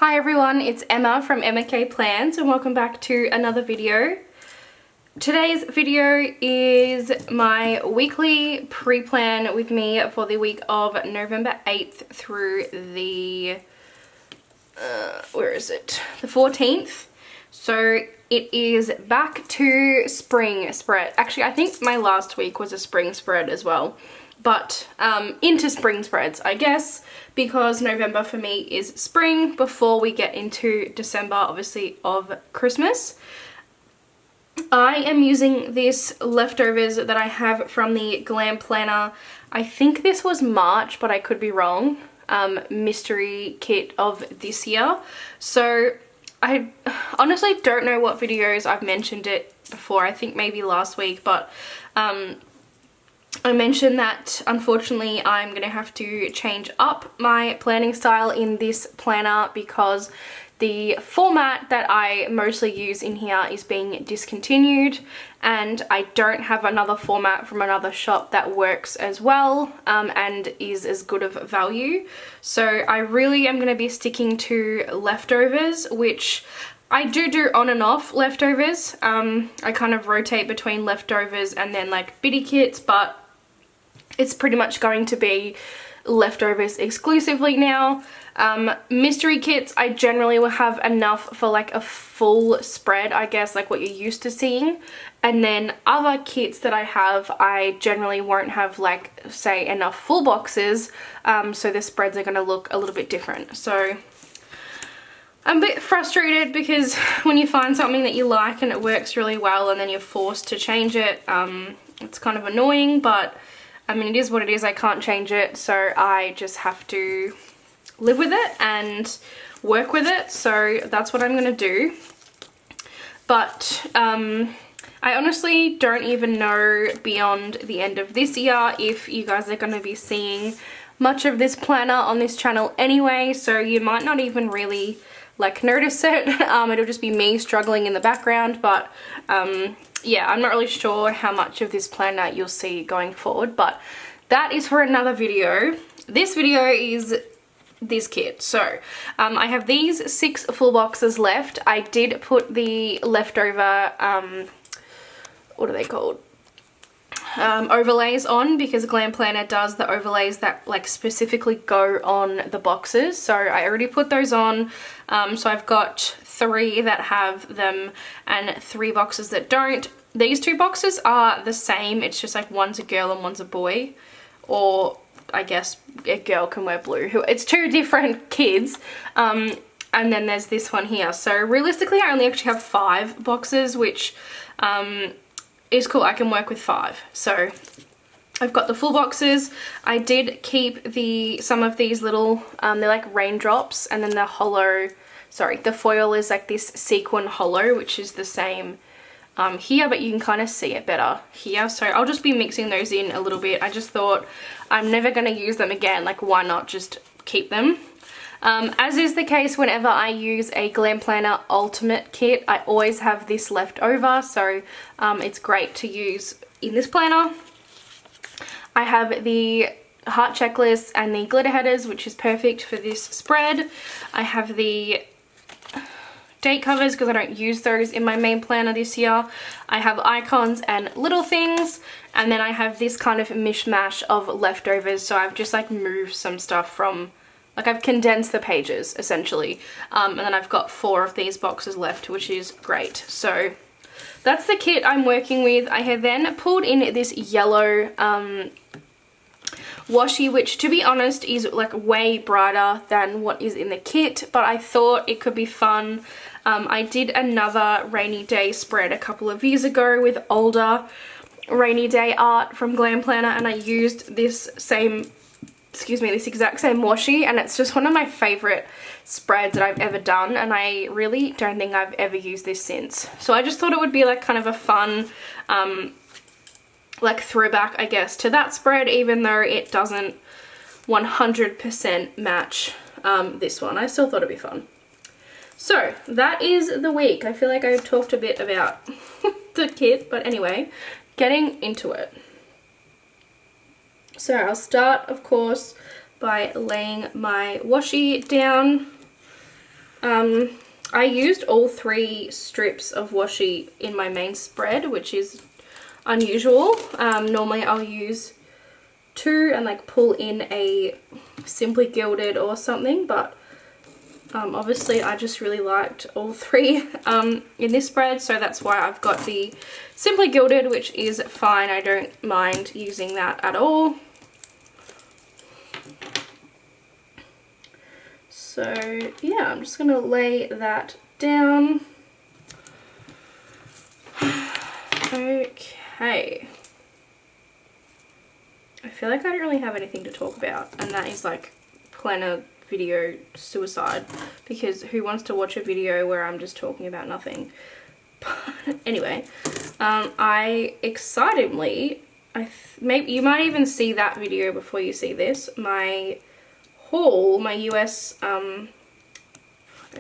Hi everyone, it's Emma from Emma K Plans and welcome back to another video. Today's video is my weekly pre-plan with me for the week of November 8th through the, the 14th. So it is back to spring spread. Actually, I think my last week was a spring spread as well. But into spring spreads, I guess, because November for me is spring before we get into December, obviously, of Christmas. I am using this leftovers that I have from the Glam Planner. I think this was March, but I could be wrong. Mystery kit of this year. So I honestly don't know what videos I've mentioned it before. I think maybe last week, but I mentioned that unfortunately I'm going to have to change up my planning style in this planner because the format that I mostly use in here is being discontinued and I don't have another format from another shop that works as well and is as good of value. So I really am going to be sticking to leftovers, which I do on and off leftovers. I kind of rotate between leftovers and then like biddy kits, but it's pretty much going to be leftovers exclusively now. Mystery kits, I generally will have enough for like a full spread, I guess, like what you're used to seeing. And then other kits that I have, I generally won't have like, say, enough full boxes. So the spreads are going to look a little bit different. So I'm a bit frustrated because when you find something that you like and it works really well and then you're forced to change it, it's kind of annoying, but I mean, it is what it is. I can't change it, so I just have to live with it and work with it. So that's what I'm going to do. But I honestly don't even know beyond the end of this year if you guys are going to be seeing much of this planner on this channel anyway, so you might not even really like notice it. It'll just be me struggling in the background, but yeah, I'm not really sure how much of this planner you'll see going forward, but that is for another video. This video is this kit. So I have these 6 full boxes left. I did put the leftover, what are they called? Overlays on because Glam Planner does the overlays that like specifically go on the boxes. So I already put those on. So I've got 3 that have them and 3 boxes that don't. These 2 boxes are the same. It's just like one's a girl and one's a boy, or I guess a girl can wear blue. It's 2 different kids. And then there's this one here. So realistically I only actually have 5 boxes, which is cool. I can work with 5. So I've got the full boxes. I did keep some of these little, they're like raindrops, and then the hollow, sorry, the foil is like this sequin hollow, which is the same here, but you can kind of see it better here. So I'll just be mixing those in a little bit. I just thought I'm never going to use them again. Like, why not just keep them? As is the case whenever I use a Glam Planner Ultimate kit, I always have this left over, so it's great to use in this planner. I have the heart checklist and the glitter headers, which is perfect for this spread. I have the date covers because I don't use those in my main planner this year. I have icons and little things, and then I have this kind of mishmash of leftovers, so I've just like moved some stuff from, like I've condensed the pages essentially, and then I've got 4 of these boxes left, which is great. So that's the kit I'm working with. I have then pulled in this yellow washi, which to be honest is like way brighter than what is in the kit, but I thought it could be fun. I did another rainy day spread a couple of years ago with older rainy day art from Glam Planner, and I used this exact same washi, and it's just one of my favorite spreads that I've ever done, and I really don't think I've ever used this since. So I just thought it would be like kind of a fun like throwback, I guess, to that spread, even though it doesn't 100% match this one. I still thought it'd be fun. So that is the week. I feel like I've talked a bit about the kit, but anyway, getting into it. So I'll start, of course, by laying my washi down. I used all 3 strips of washi in my main spread, which is unusual. Normally I'll use 2 and like pull in a Simply Gilded or something, but obviously I just really liked all 3 in this spread, so that's why I've got the Simply Gilded, which is fine. I don't mind using that at all. So yeah, I'm just gonna lay that down. Okay. I feel like I don't really have anything to talk about, and that is like planner video suicide, because who wants to watch a video where I'm just talking about nothing? But anyway, I excitedly, maybe you might even see that video before you see this, my haul, my US, I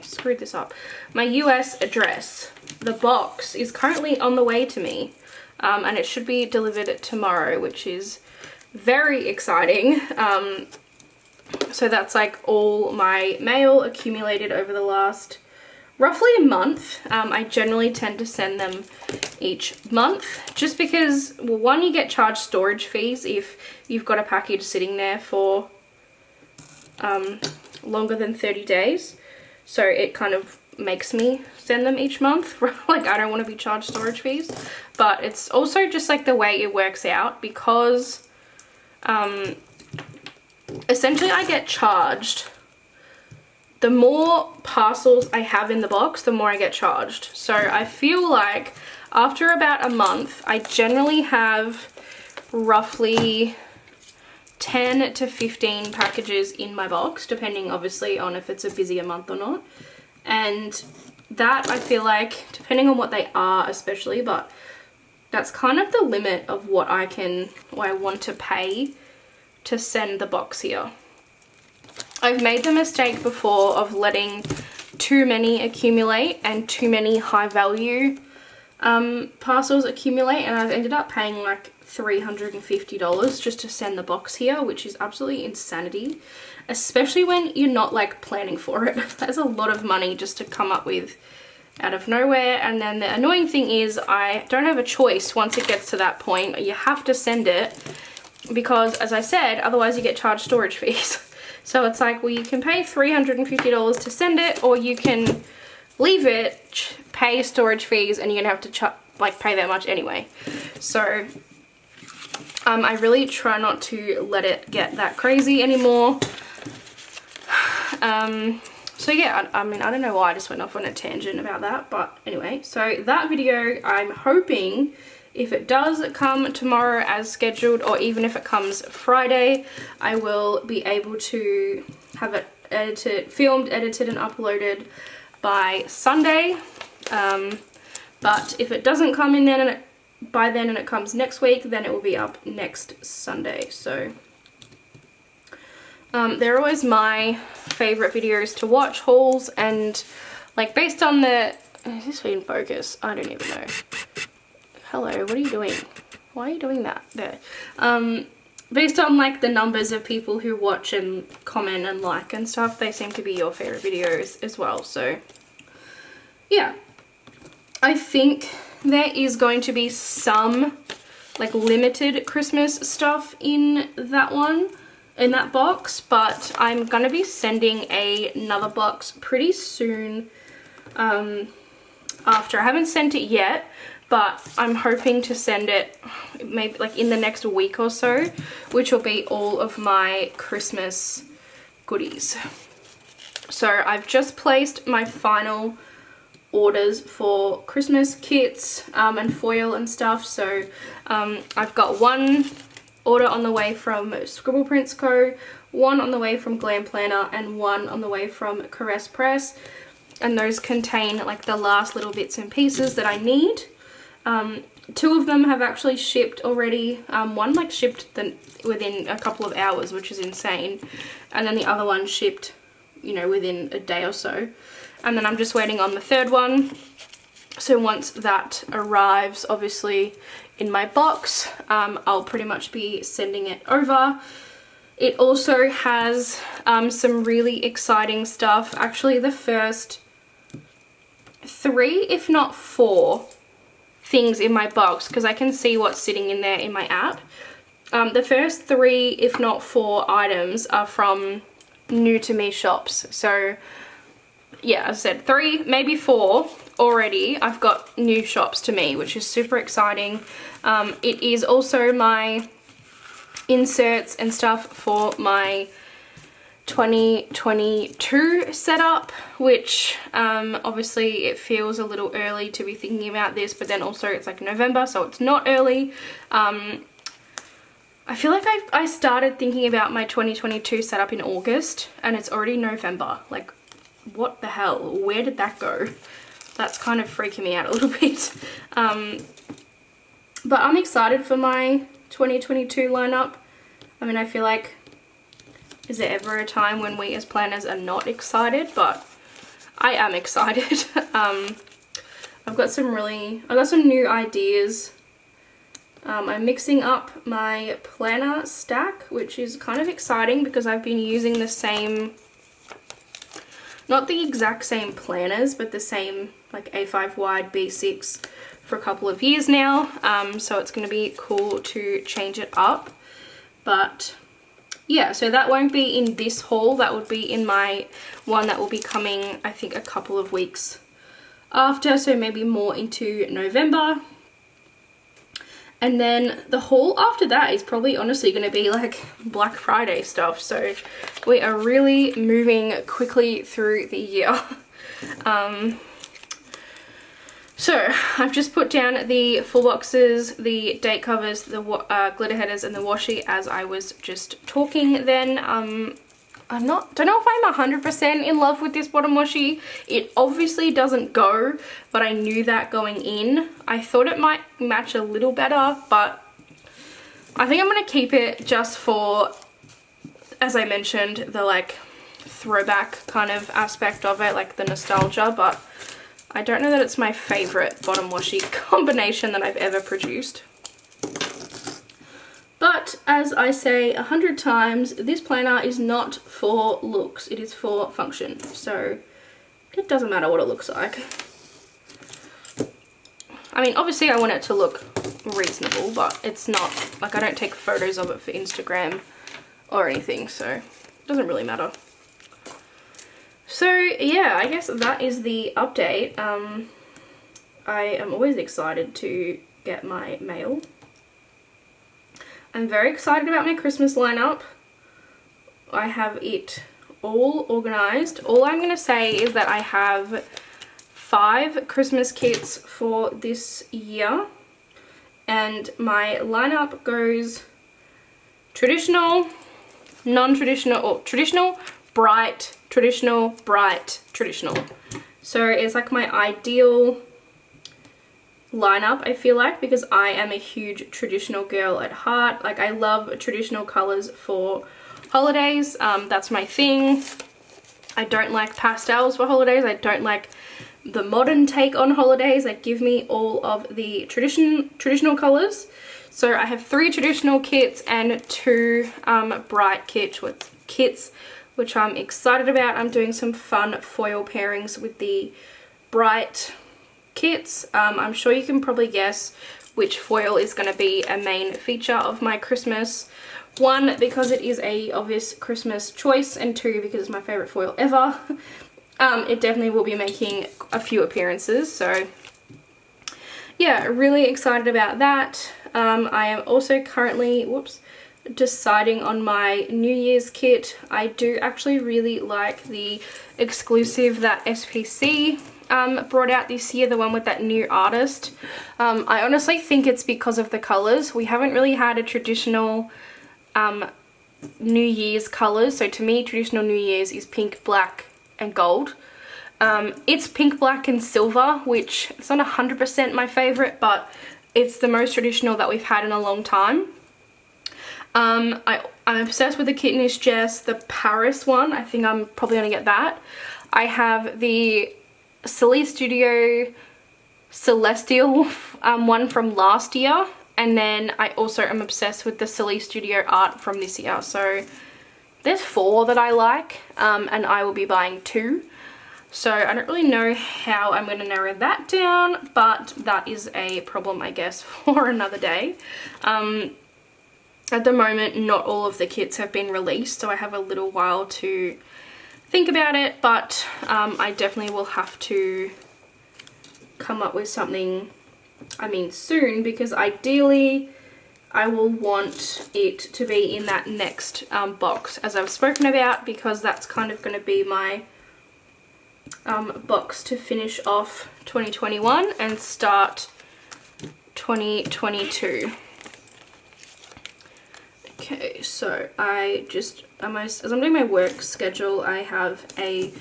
screwed this up, my US address, the box is currently on the way to me, and it should be delivered tomorrow, which is very exciting. So that's like all my mail accumulated over the last roughly a month. I generally tend to send them each month, just because, well, one, you get charged storage fees if you've got a package sitting there for longer than 30 days. So it kind of makes me send them each month. Like, I don't want to be charged storage fees, but it's also just like the way it works out, because essentially I get charged. The more parcels I have in the box, the more I get charged. So I feel like after about a month, I generally have roughly 10 to 15 packages in my box, depending obviously on if it's a busier month or not. And that, I feel like, depending on what they are especially, but that's kind of the limit of what I want to pay to send the box here. I've made the mistake before of letting too many accumulate and too many high value parcels accumulate, and I've ended up paying like $350 just to send the box here, which is absolutely insanity, especially when you're not like planning for it. That's a lot of money just to come up with out of nowhere. And then the annoying thing is I don't have a choice once it gets to that point. You have to send it, because as I said, otherwise you get charged storage fees. So it's like, well, you can pay $350 to send it, or you can leave it, pay storage fees, and you're gonna have to pay that much anyway. So I really try not to let it get that crazy anymore. So yeah, I mean, I don't know why I just went off on a tangent about that, but anyway, so that video, I'm hoping, if it does come tomorrow as scheduled, or even if it comes Friday, I will be able to have it edited, filmed, edited, and uploaded by Sunday. But if it doesn't come in then by then and it comes next week, then it will be up next Sunday. So they're always my favorite videos to watch, hauls, and like based on the, is this in focus? I don't even know. Hello, what are you doing? Why are you doing that there? Based on like the numbers of people who watch and comment and like and stuff, they seem to be your favorite videos as well. So yeah, I think there is going to be some like limited Christmas stuff in that one, in that box, but I'm gonna be sending another box pretty soon after. I haven't sent it yet, but I'm hoping to send it maybe like in the next week or so, which will be all of my Christmas goodies. So I've just placed my final orders for Christmas kits and foil and stuff. So I've got one order on the way from Scribble Prints Co., one on the way from Glam Planner, and one on the way from Caress Press. And those contain like the last little bits and pieces that I need. Two of them have actually shipped already. One like shipped within a couple of hours, which is insane. And then the other one shipped, you know, within a day or so. And then I'm just waiting on the third one. So once that arrives, obviously, in my box, I'll pretty much be sending it over It also has some really exciting stuff. Actually, the first 3, if not 4 things in my box, because I can see what's sitting in there in my app. The first 3, if not 4 items are from new to me shops. So yeah, as I said, 3, maybe 4 already. I've got new shops to me, which is super exciting. It is also my inserts and stuff for my 2022 setup, which obviously it feels a little early to be thinking about this, but then also it's like November, so it's not early. I feel like I started thinking about my 2022 setup in August and it's already November. Like, what the hell? Where did that go? That's kind of freaking me out a little bit. But I'm excited for my 2022 lineup. I mean, I feel like, is there ever a time when we as planners are not excited? But I am excited. I've got some new ideas. I'm mixing up my planner stack, which is kind of exciting because I've been using the same, not the exact same planners, but the same like A5 wide B6 for a couple of years now. So it's going to be cool to change it up. But yeah, so that won't be in this haul. That would be in my one that will be coming, I think, a couple of weeks after. So maybe more into November. And then the haul after that is probably honestly going to be like Black Friday stuff. So we are really moving quickly through the year. So I've just put down the full boxes, the date covers, the glitter headers and the washi as I was just talking then. don't know if I'm 100% in love with this bottom washi. It obviously doesn't go, but I knew that going in. I thought it might match a little better, but I think I'm going to keep it just for, as I mentioned, the like throwback kind of aspect of it, like the nostalgia, but I don't know that it's my favorite bottom washi combination that I've ever produced. But as I say 100 times, this planner is not for looks, it is for function. So it doesn't matter what it looks like. I mean, obviously I want it to look reasonable, but it's not, like, I don't take photos of it for Instagram or anything, so it doesn't really matter. So yeah, I guess that is the update. I am always excited to get my mail. I'm very excited about my Christmas lineup. I have it all organized. All I'm going to say is that I have 5 Christmas kits for this year. And my lineup goes traditional, non-traditional, or traditional, bright, traditional, bright, traditional. So it's like my ideal lineup, I feel like, because I am a huge traditional girl at heart. Like, I love traditional colors for holidays. That's my thing. I don't like pastels for holidays. I don't like the modern take on holidays. Like, give me all of the traditional colors. So I have 3 traditional kits and 2 bright kits, which I'm excited about. I'm doing some fun foil pairings with the bright kits. I'm sure you can probably guess which foil is going to be a main feature of my Christmas. 1, because it is a obvious Christmas choice, and 2, because it's my favorite foil ever. It definitely will be making a few appearances, so yeah, really excited about that. I am also currently, deciding on my New Year's kit. I do actually really like the exclusive that SPC brought out this year, the one with that new artist. I honestly think it's because of the colors. We haven't really had a traditional New Year's colors. So to me, traditional New Year's is pink, black and gold. It's pink, black and silver, which it's not 100% my favorite, but it's the most traditional that we've had in a long time. I'm obsessed with the Kitten Jess, the Paris one. I think I'm probably going to get that. I have the Silly Studio Celestial one from last year, and then I also am obsessed with the Silly Studio art from this year. So there's 4 that I like, and I will be buying 2. So I don't really know how I'm going to narrow that down, but that is a problem, I guess, for another day. At the moment, not all of the kits have been released, so I have a little while to think about it, but I definitely will have to come up with something, I mean, soon, because ideally I will want it to be in that next box, as I've spoken about, because that's kind of going to be my box to finish off 2021 and start 2022. Okay, so as I'm doing my work schedule, I have a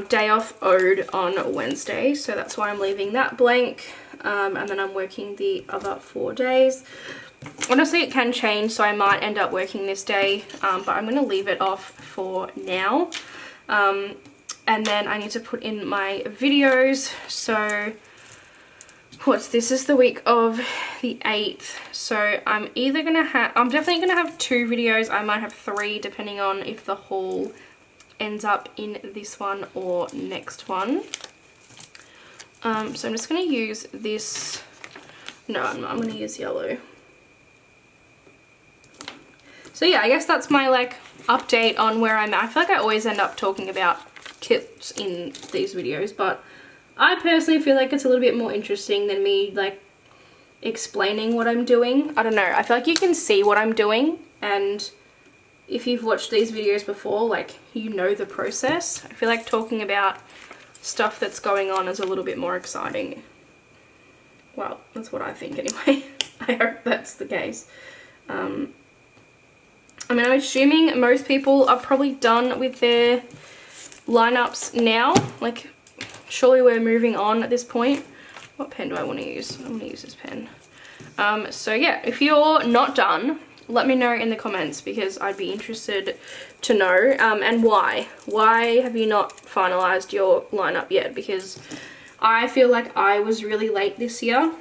day off owed on Wednesday, so that's why I'm leaving that blank, and then I'm working the other 4 days. Honestly, it can change, so I might end up working this day, but I'm going to leave it off for now. And then I need to put in my videos, so this is the week of the 8th, so I'm definitely gonna have 2 videos. I might have 3 depending on if the haul ends up in this one or next one. So I'm just gonna use this, no I'm not, I'm gonna use yellow. So yeah, I guess that's my like update on where I'm at. I feel like I always end up talking about kits in these videos, but I personally feel like it's a little bit more interesting than me like explaining what I'm doing. I don't know, I feel like you can see what I'm doing, and if you've watched these videos before, like, you know the process. I feel like talking about stuff that's going on is a little bit more exciting. Well, that's what I think anyway. I hope that's the case. I mean, I'm assuming most people are probably done with their lineups now. Like, surely we're moving on at this point. What pen do I want to use? I'm going to use this pen. So yeah, if you're not done, let me know in the comments, because I'd be interested to know, and why. Why have you not finalized your lineup yet? Because I feel like I was really late this year,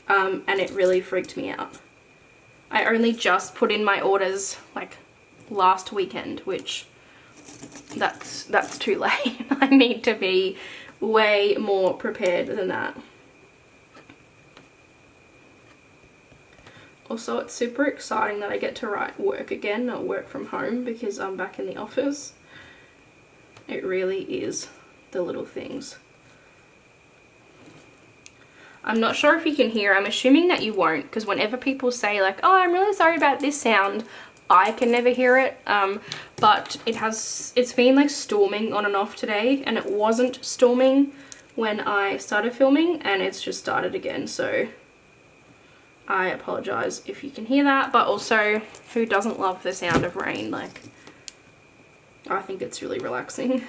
and it really freaked me out. I only just put in my orders like last weekend, which that's too late. I need to be way more prepared than that. Also, it's super exciting that I get to work again, not work from home, because I'm back in the office. It really is the little things. I'm not sure if you can hear, I'm assuming that you won't, because whenever people say like, oh, I'm really sorry about this sound, I can never hear it, but it's been like storming on and off today, and it wasn't storming when I started filming, and it's just started again, so I apologize if you can hear that. But also, who doesn't love the sound of rain? Like, I think it's really relaxing.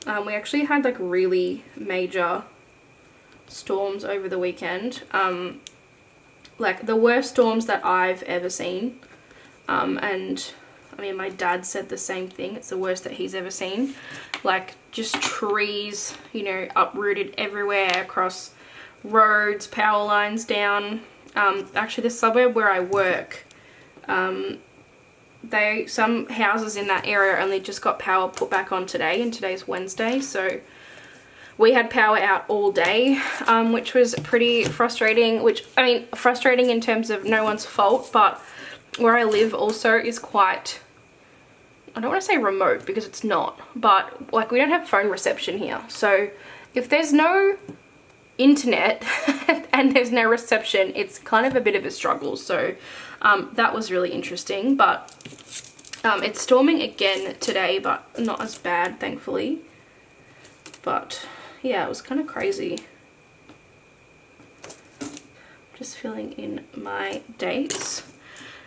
We actually had like really major storms over the weekend, like the worst storms that I've ever seen, and I mean, my dad said the same thing, it's the worst that he's ever seen. Like, just trees, you know, uprooted everywhere, across roads, power lines down. Actually, the suburb where I work, some houses in that area only just got power put back on today, and today's Wednesday, so we had power out all day, which was pretty frustrating, which, I mean, frustrating in terms of no one's fault, but where I live also is quite, I don't want to say remote because it's not, but like, we don't have phone reception here. So if there's no internet and there's no reception, it's kind of a bit of a struggle. So that was really interesting, but it's storming again today, but not as bad, thankfully. But yeah, it was kind of crazy. Just filling in my dates.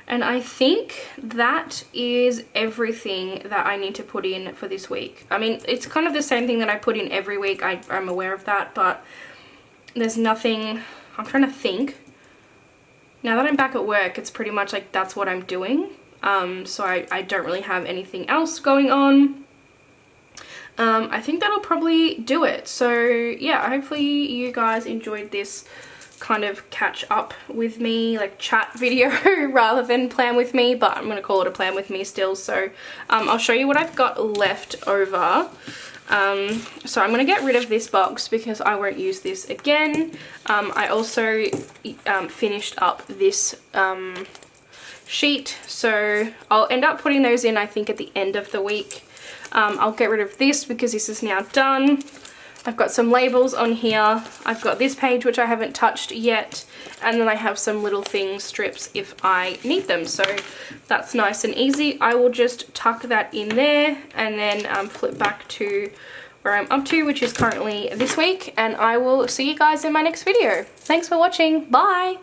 And I think that is everything that I need to put in for this week. I mean, it's kind of the same thing that I put in every week. I'm aware of that, but there's nothing. I'm trying to think. Now that I'm back at work, it's pretty much like that's what I'm doing. So I don't really have anything else going on. I think that'll probably do it. So yeah, hopefully you guys enjoyed this kind of catch up with me, like chat video rather than plan with me, but I'm gonna call it a plan with me still. So I'll show you what I've got left over. So I'm gonna get rid of this box because I won't use this again. I also finished up this sheet, so I'll end up putting those in, I think, at the end of the week. I'll get rid of this because this is now done. I've got some labels on here. I've got this page which I haven't touched yet, and then I have some little thing strips if I need them, so that's nice and easy. I will just tuck that in there and then flip back to where I'm up to, which is currently this week, and I will see you guys in my next video. Thanks for watching. Bye!